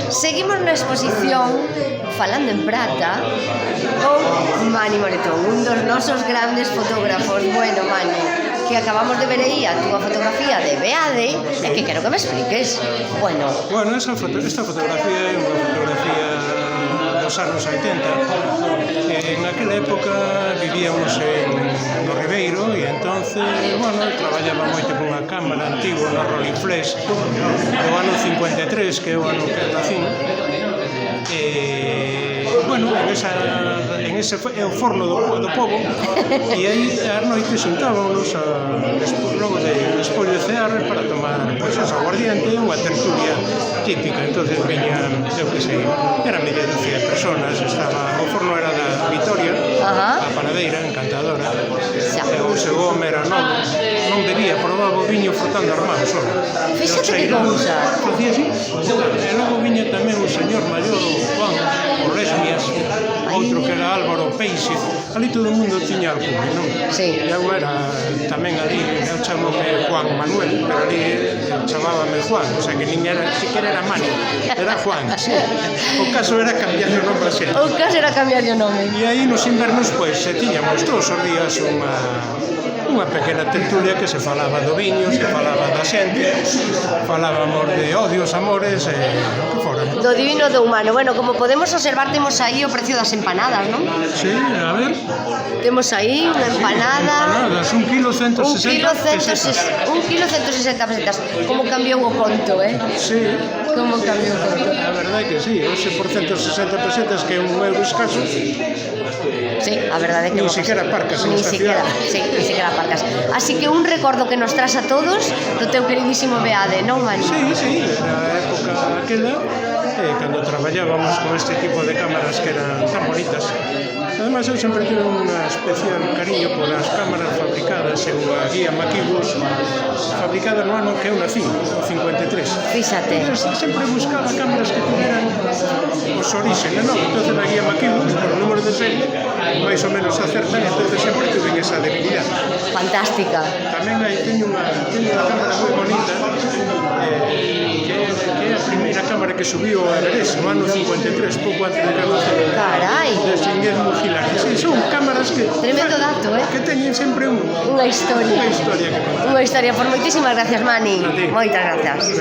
Seguimos na exposición Falando en Prata con Mani Moretón, un dos nosos grandes fotógrafos. Bueno, Mani, que acabamos de ver aí a túa fotografía de Beade e que quero que me expliques. Bueno, esta fotografía é unha fotografía dos anos 80. En aquela época vivíamos no Ribeiro e entonces, traballaba moito con unha cámara antigua, unha Rolleiflex do ano 53, que é o ano que nacín. En ese é o forno do pobo e aí ás noites xuntábamos logo de espollocear para tomar aguardiente, unha tertulia típica. Entonces viñan, eu que sei, era media dúcia de personas, o forno era da Vitoria, a panadeira encantadora, e o seu home era novo, non bebía, probaba o viño frotando as mans só. Fíxate que cousa. Facía así, e logo viña tamén un señor maior, o Juan, o Lesmias, outro que era Álvaro Peixe. Ali todo o mundo tiña alcune, non? Sí. E eu era tamén ali, eu chamome Juan Manuel, pero ali chamábame Juan, o sea que nin era, siquiera era Mani, era Juan, sí. O caso era cambiar o nome a xente. O caso era cambiar o nome. E aí nos invernos, pois, tiñamos todos os días unha pequena tertulia que se falaba do viño, se falaba da xente, falábamos de odios, amores, o que fora. Do divino do humano. Bueno, como podemos observar, temos aí o precio das empanadas, non? Sí, a ver. Temos aí unha empanada. Empanadas, 1 kilo 160 pesetas. 1 kilo 160 pesetas. Como cambiou o conto, Sí. Como cambiou o conto. A verdade é que sí, hoxe por 160 pesetas, que é un euro escaso. Sí, a verdade é que Ni siquiera parcas en esta ciudad. Sí, ni siquiera parcas. Así que un recordo que nos tras a todos do teu queridísimo Beade, non, Mani? Sí, na época aquela, cando traballábamos con este tipo de cámaras que eran tan bonitas. Además, eu sempre tive unha especial cariño por as cámaras fabricadas en a guía Maquibus, fabricada no ano que eu nací, o 53. Fíxate. Sempre buscaba cámaras que tuveran os orígenes, non? Entonces na guía Maquibus, por o número de serie, máis ou menos acertan, entonces sempre tuve esa debilidade. Fantástica. Tamén aí teño unha cámara moi bonita, que é a primeira cámara que subiu ao Everest no ano 53, pouco antes de conocer. Carai. Desde Guillermo Gilar. Sí, son cámaras que... Tremendo dato, que teñen sempre unha historia. Unha historia que contar. Unha historia. Por moitísimas gracias, Mani. Moitas gracias.